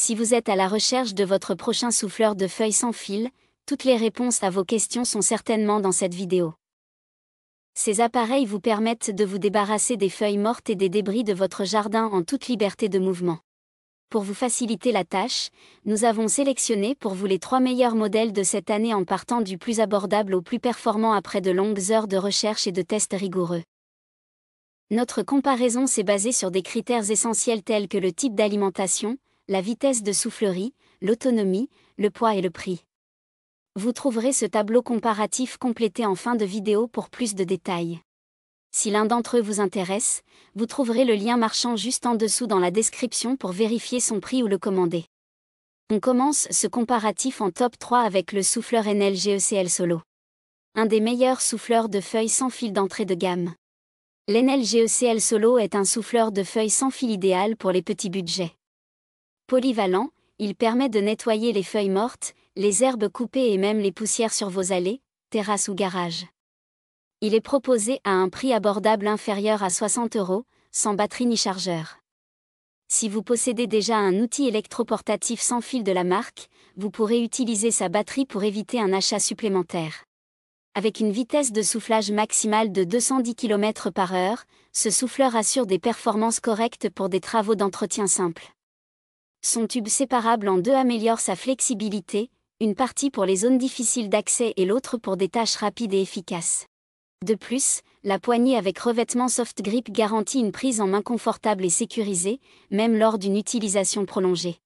Si vous êtes à la recherche de votre prochain souffleur de feuilles sans fil, toutes les réponses à vos questions sont certainement dans cette vidéo. Ces appareils vous permettent de vous débarrasser des feuilles mortes et des débris de votre jardin en toute liberté de mouvement. Pour vous faciliter la tâche, nous avons sélectionné pour vous les 3 meilleurs modèles de cette année en partant du plus abordable au plus performant après de longues heures de recherche et de tests rigoureux. Notre comparaison s'est basée sur des critères essentiels tels que le type d'alimentation, la vitesse de soufflerie, l'autonomie, le poids et le prix. Vous trouverez ce tableau comparatif complété en fin de vidéo pour plus de détails. Si l'un d'entre eux vous intéresse, vous trouverez le lien marchand juste en dessous dans la description pour vérifier son prix ou le commander. On commence ce comparatif en top 3 avec le souffleur Enel GECL Solo. Un des meilleurs souffleurs de feuilles sans fil d'entrée de gamme. L'Enel GECL Solo est un souffleur de feuilles sans fil idéal pour les petits budgets. Polyvalent, il permet de nettoyer les feuilles mortes, les herbes coupées et même les poussières sur vos allées, terrasses ou garages. Il est proposé à un prix abordable inférieur à 60 €, sans batterie ni chargeur. Si vous possédez déjà un outil électroportatif sans fil de la marque, vous pourrez utiliser sa batterie pour éviter un achat supplémentaire. Avec une vitesse de soufflage maximale de 210 km/h, ce souffleur assure des performances correctes pour des travaux d'entretien simples. Son tube séparable en deux améliore sa flexibilité, une partie pour les zones difficiles d'accès et l'autre pour des tâches rapides et efficaces. De plus, la poignée avec revêtement Soft Grip garantit une prise en main confortable et sécurisée, même lors d'une utilisation prolongée.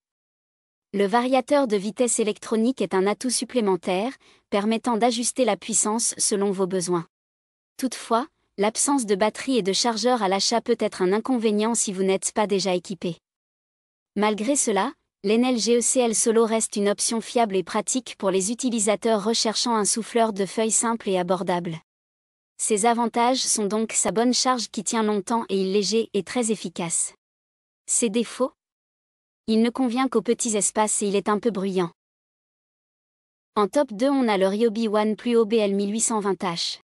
Le variateur de vitesse électronique est un atout supplémentaire, permettant d'ajuster la puissance selon vos besoins. Toutefois, l'absence de batterie et de chargeur à l'achat peut être un inconvénient si vous n'êtes pas déjà équipé. Malgré cela, l'Enel GECL Solo reste une option fiable et pratique pour les utilisateurs recherchant un souffleur de feuilles simple et abordable. Ses avantages sont donc sa bonne charge qui tient longtemps et il est léger et très efficace. Ses défauts ? Il ne convient qu'aux petits espaces et il est un peu bruyant. En top 2 on a le Ryobi One Pluo BL 1820H.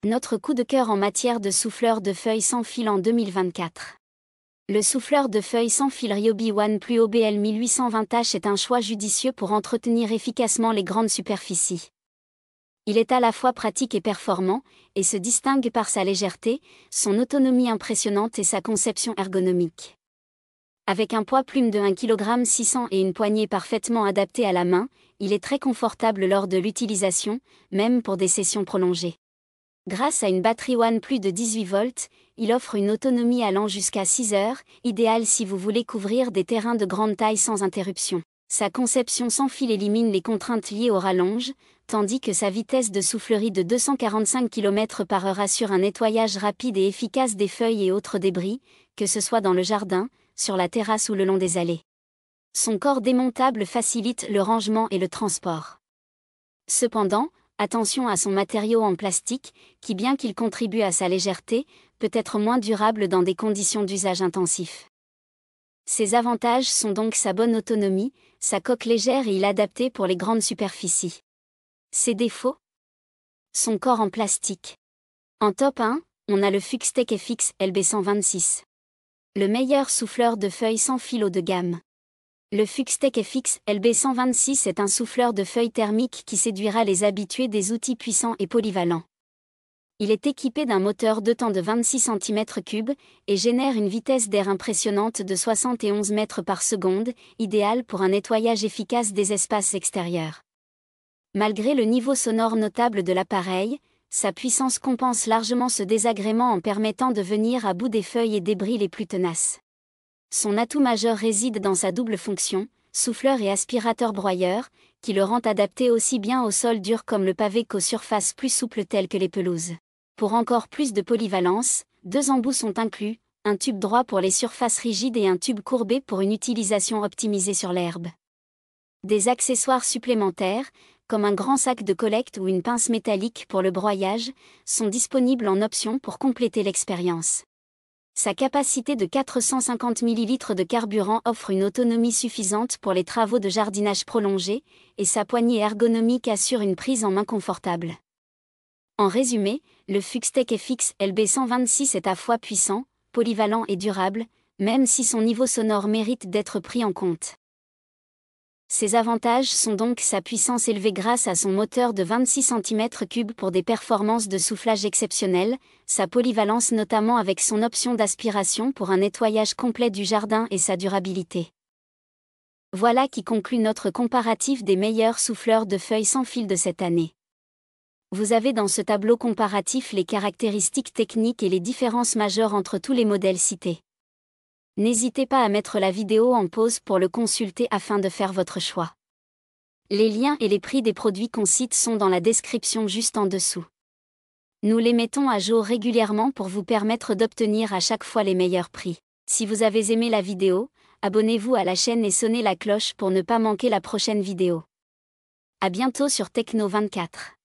Notre coup de cœur en matière de souffleur de feuilles sans fil en 2024. Le souffleur de feuilles sans fil Ryobi One Pluo BL 1820H est un choix judicieux pour entretenir efficacement les grandes superficies. Il est à la fois pratique et performant, et se distingue par sa légèreté, son autonomie impressionnante et sa conception ergonomique. Avec un poids plume de 1,6 kg et une poignée parfaitement adaptée à la main, il est très confortable lors de l'utilisation, même pour des sessions prolongées. Grâce à une batterie One plus de 18 volts, il offre une autonomie allant jusqu'à 6 heures, idéale si vous voulez couvrir des terrains de grande taille sans interruption. Sa conception sans fil élimine les contraintes liées aux rallonges, tandis que sa vitesse de soufflerie de 245 km/h assure un nettoyage rapide et efficace des feuilles et autres débris, que ce soit dans le jardin, sur la terrasse ou le long des allées. Son corps démontable facilite le rangement et le transport. Cependant, attention à son matériau en plastique, qui bien qu'il contribue à sa légèreté, peut être moins durable dans des conditions d'usage intensif. Ses avantages sont donc sa bonne autonomie, sa coque légère et il adapté pour les grandes superficies. Ses défauts ? Son corps en plastique. En top 1, on a le Fuxtech FX LB126. Le meilleur souffleur de feuilles sans fil haut de gamme. Le Fuxtech FX LB126 est un souffleur de feuilles thermiques qui séduira les habitués des outils puissants et polyvalents. Il est équipé d'un moteur 2 temps de 26 cm3 et génère une vitesse d'air impressionnante de 71 mètres par seconde, idéale pour un nettoyage efficace des espaces extérieurs. Malgré le niveau sonore notable de l'appareil, sa puissance compense largement ce désagrément en permettant de venir à bout des feuilles et débris les plus tenaces. Son atout majeur réside dans sa double fonction, souffleur et aspirateur broyeur, qui le rend adapté aussi bien au sol dur comme le pavé qu'aux surfaces plus souples telles que les pelouses. Pour encore plus de polyvalence, 2 embouts sont inclus, un tube droit pour les surfaces rigides et un tube courbé pour une utilisation optimisée sur l'herbe. Des accessoires supplémentaires, comme un grand sac de collecte ou une pince métallique pour le broyage, sont disponibles en option pour compléter l'expérience. Sa capacité de 450 ml de carburant offre une autonomie suffisante pour les travaux de jardinage prolongés, et sa poignée ergonomique assure une prise en main confortable. En résumé, le Fuxtech FX LB126 est à fois puissant, polyvalent et durable, même si son niveau sonore mérite d'être pris en compte. Ses avantages sont donc sa puissance élevée grâce à son moteur de 26 cm3 pour des performances de soufflage exceptionnelles, sa polyvalence notamment avec son option d'aspiration pour un nettoyage complet du jardin et sa durabilité. Voilà qui conclut notre comparatif des meilleurs souffleurs de feuilles sans fil de cette année. Vous avez dans ce tableau comparatif les caractéristiques techniques et les différences majeures entre tous les modèles cités. N'hésitez pas à mettre la vidéo en pause pour le consulter afin de faire votre choix. Les liens et les prix des produits qu'on cite sont dans la description juste en dessous. Nous les mettons à jour régulièrement pour vous permettre d'obtenir à chaque fois les meilleurs prix. Si vous avez aimé la vidéo, abonnez-vous à la chaîne et sonnez la cloche pour ne pas manquer la prochaine vidéo. À bientôt sur Techno24.